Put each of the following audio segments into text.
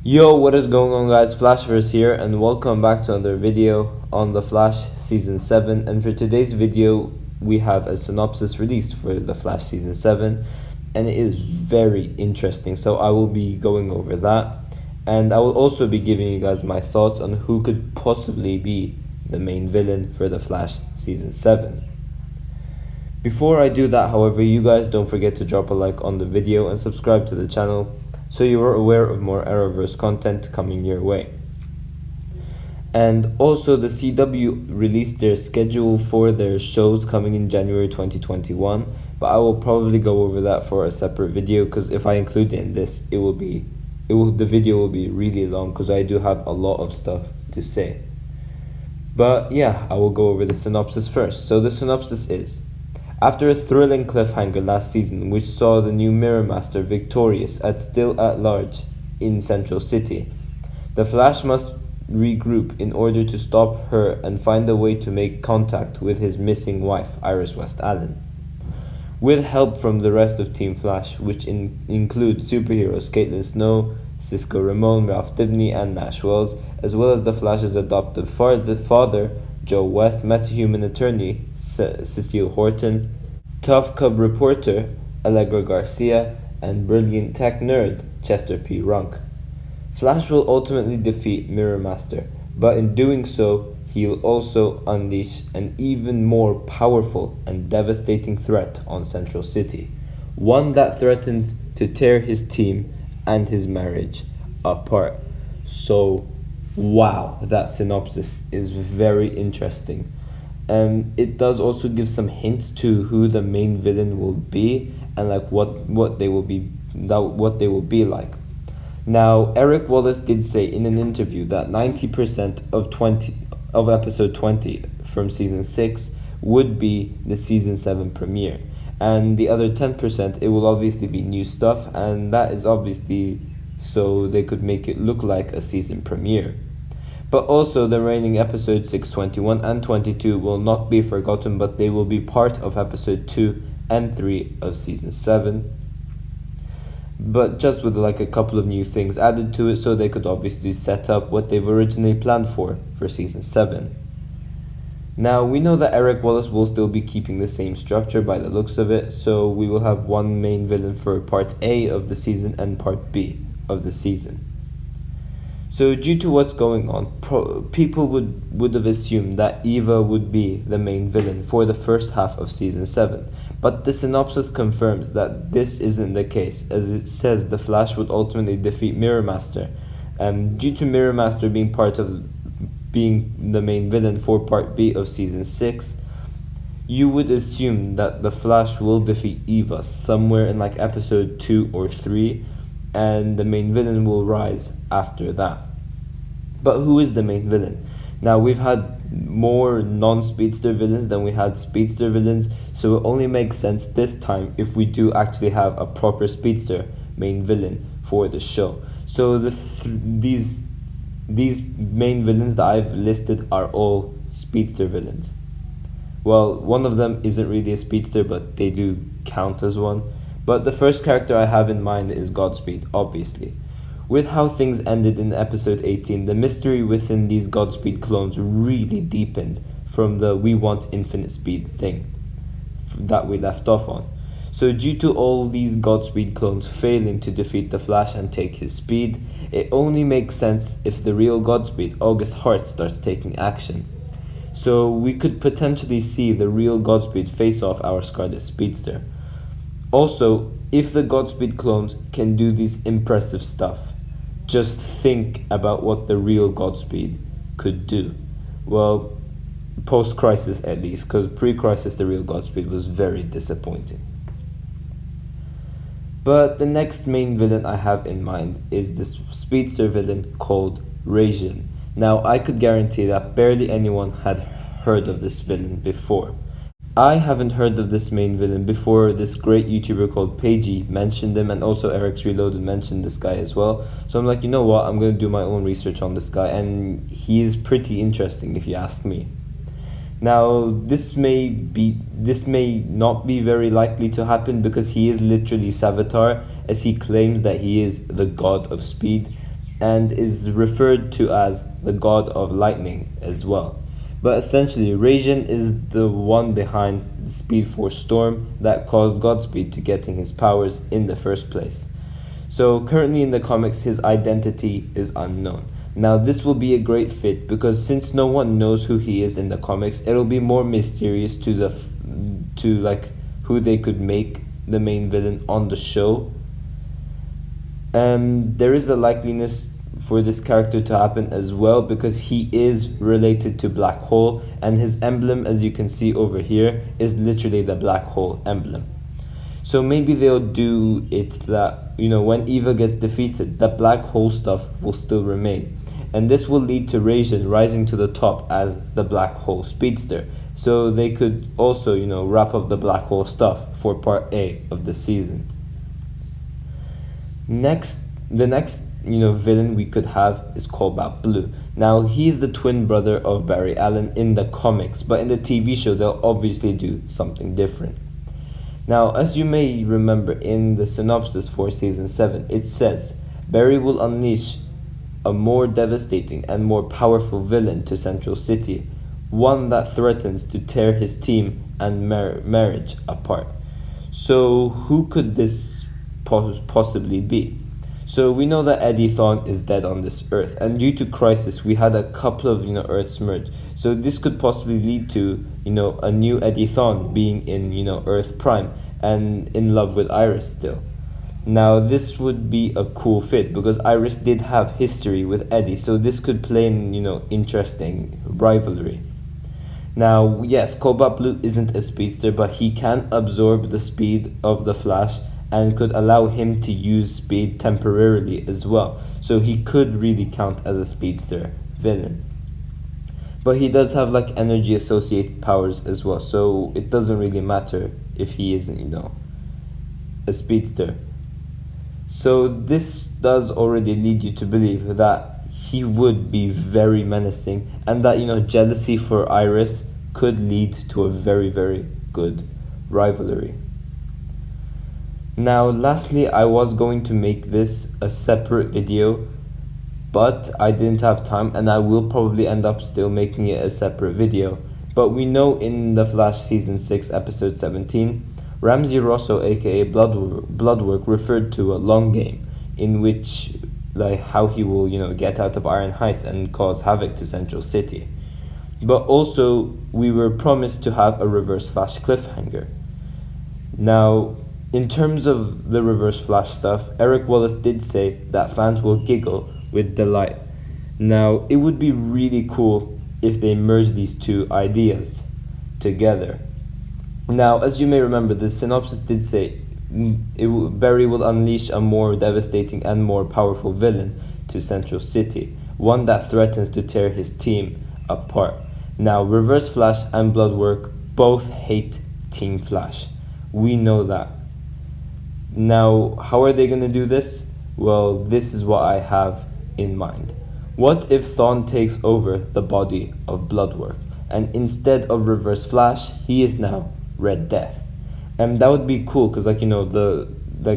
Yo, what is going on, guys? Flashverse here, and welcome back to another video on The Flash Season 7. And for today's video, we have a synopsis released for The Flash Season 7, and it is very interesting, so I will be going over that. And I will also be giving you guys my thoughts on who could possibly be the main villain for The Flash Season 7. Before I do that, however, you guys don't forget to drop a like on the video and subscribe to the channel so you are aware of more Arrowverse content coming your way. And also, the CW released their schedule for their shows coming in January 2021, but I will probably go over that for a separate video, because if I include it in this, the video will be really long, because I do have a lot of stuff to say. But yeah, I will go over the synopsis first. So the synopsis is: after a thrilling cliffhanger last season, which saw the new Mirror Master victorious at Still at Large in Central City, the Flash must regroup in order to stop her and find a way to make contact with his missing wife, Iris West Allen. With help from the rest of Team Flash, which includes superheroes Caitlin Snow, Cisco Ramon, Ralph Dibny, and Nash Wells, as well as the Flash's adoptive father, Joe West, metahuman attorney Cecile Horton, tough cub reporter Allegra Garcia, and brilliant tech nerd Chester P. Runk. Flash will ultimately defeat Mirror Master, but in doing so, he will also unleash an even more powerful and devastating threat on Central City, one that threatens to tear his team and his marriage apart. So, wow, that synopsis is very interesting. It does also give some hints to who the main villain will be, and like what they will be like. Now, Eric Wallace did say in an interview that 90% of episode 20 from season 6 would be the season 7 premiere, and the other 10% it will obviously be new stuff, and that is obviously so they could make it look like a season premiere. But also, the remaining episodes 6, 21, and 22 will not be forgotten, but they will be part of episode 2 and 3 of season 7. But just with like a couple of new things added to it, so they could obviously set up what they've originally planned for season 7. Now, we know that Eric Wallace will still be keeping the same structure by the looks of it, so we will have one main villain for part A of the season and part B of the season. So due to what's going on, people would have assumed that Eva would be the main villain for the first half of season 7. But the synopsis confirms that this isn't the case, as it says the Flash would ultimately defeat Mirror Master. Due to Mirror Master being the main villain for part B of season 6, you would assume that the Flash will defeat Eva somewhere in like episode 2 or 3, and the main villain will rise after that. But who is the main villain? Now, we've had more non-speedster villains than we had speedster villains, so it only makes sense this time if we do actually have a proper speedster main villain for the show. So these main villains that I've listed are all speedster villains. Well, one of them isn't really a speedster, but they do count as one. But the first character I have in mind is Godspeed, obviously. With how things ended in episode 18, the mystery within these Godspeed clones really deepened from the "we want infinite speed" thing that we left off on. So due to all these Godspeed clones failing to defeat the Flash and take his speed, it only makes sense if the real Godspeed, August Hart, starts taking action. So we could potentially see the real Godspeed face off our Scarlet Speedster. Also, if the Godspeed clones can do this impressive stuff, just think about what the real Godspeed could do. Well, post-crisis at least, because pre-crisis the real Godspeed was very disappointing. But the next main villain I have in mind is this speedster villain called Razian. Now, I could guarantee that barely anyone had heard of this villain before. I haven't heard of this main villain before this great YouTuber called Pagey mentioned him, and also Eric's Reloaded mentioned this guy as well. So I'm like, you know what, I'm going to do my own research on this guy, and he is pretty interesting if you ask me. Now, this may not be very likely to happen because he is literally Savitar, as he claims that he is the god of speed. and is referred to as the god of lightning as well. But essentially, Raijin is the one behind the Speed Force storm that caused Godspeed to getting his powers in the first place. So currently in the comics, his identity is unknown. Now this will be a great fit because since no one knows who he is in the comics, it'll be more mysterious to to like who they could make the main villain on the show. And there is a likeliness for this character to happen as well because he is related to Black Hole, and his emblem, as you can see over here, is literally the Black Hole emblem. So maybe they'll do it that, when Eva gets defeated, the Black Hole stuff will still remain. And this will lead to Raijin rising to the top as the Black Hole Speedster. So they could also, wrap up the Black Hole stuff for part A of the season. The next villain we could have is Cobalt Blue. Now he's the twin brother of Barry Allen in the comics, but in the TV show they'll obviously do something different. Now, as you may remember in the synopsis for season 7, it says Barry will unleash a more devastating and more powerful villain to Central City, one that threatens to tear his team and marriage apart. So who could this possibly be? So we know that Eddie Thawne is dead on this Earth, and due to Crisis, we had a couple of Earths merge. So this could possibly lead to a new Eddie Thawne being in Earth Prime and in love with Iris still. Now this would be a cool fit because Iris did have history with Eddie, so this could play in interesting rivalry. Now yes, Cobalt Blue isn't a speedster, but he can absorb the speed of the Flash and could allow him to use speed temporarily as well. So he could really count as a speedster villain. But he does have energy associated powers as well, so it doesn't really matter if he isn't, a speedster. So this does already lead you to believe that he would be very menacing, and that jealousy for Iris could lead to a very, very good rivalry. Now lastly, I was going to make this a separate video, but I didn't have time, and I will probably end up still making it a separate video. But we know in The Flash Season 6 Episode 17, Ramsey Rosso aka Bloodwork referred to a long game in which how he will get out of Iron Heights and cause havoc to Central City. But also we were promised to have a Reverse Flash cliffhanger. Now in terms of the Reverse Flash stuff, Eric Wallace did say that fans will giggle with delight. Now it would be really cool if they merge these two ideas together. Now, as you may remember, the synopsis did say Barry will unleash a more devastating and more powerful villain to Central City, one that threatens to tear his team apart. Now, Reverse Flash and Bloodwork both hate Team Flash. We know that. Now, how are they going to do this? Well, this is what I have in mind. What if Thawne takes over the body of Bloodwork, and instead of Reverse Flash, he is now Red Death? And that would be cool because the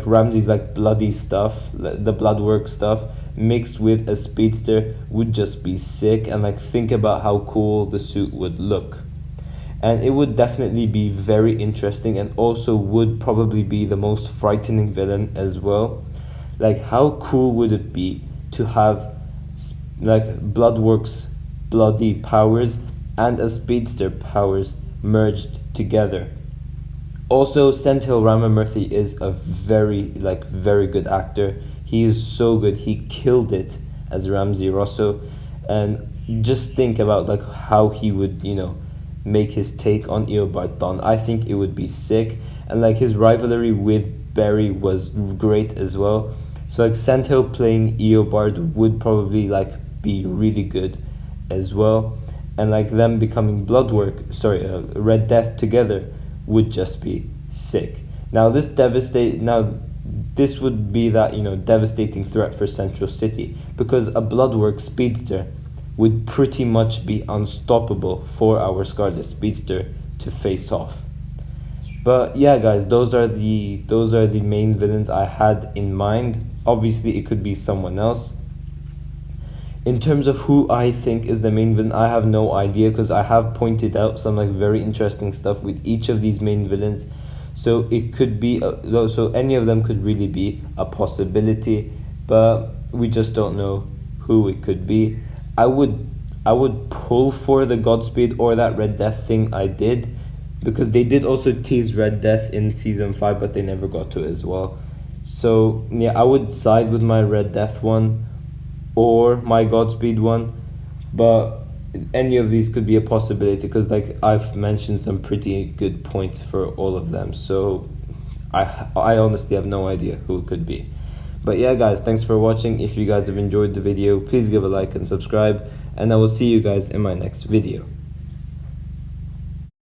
Ramsey's bloody stuff, the Bloodwork stuff mixed with a speedster would just be sick. And think about how cool the suit would look, and it would definitely be very interesting, and also would probably be the most frightening villain as well. How cool would it be to have Bloodwork's bloody powers and a speedster powers merged together? Also, Senthil Ramamurthy is a very good actor. He is so good. He killed it as Ramsey Rosso, and just think about how he would make his take on Eobard Thawne. I think it would be sick, and his rivalry with Barry was great as well. So Senthil playing Eobard would probably be really good as well, and them becoming Red Death together would just be sick. Now this would be that devastating threat for Central City, because a Bloodwork speedster would pretty much be unstoppable for our Scarlet Speedster to face off. But yeah guys, those are the main villains I had in mind. Obviously it could be someone else, In terms of who I think is the main villain, I have no idea, because I have pointed out some like very interesting stuff with each of these main villains. So it could be so any of them could really be a possibility, but we just don't know who it could be. I would pull for the Godspeed or that Red Death thing I did, because they did also tease Red Death in season 5, but they never got to it as well. So yeah, I would side with my Red Death one or my Godspeed one, but any of these could be a possibility, because like I've mentioned some pretty good points for all of them. So I honestly have no idea who it could be. But yeah guys, thanks for watching. If you guys have enjoyed the video, please give a like and subscribe, and I will see you guys in my next video.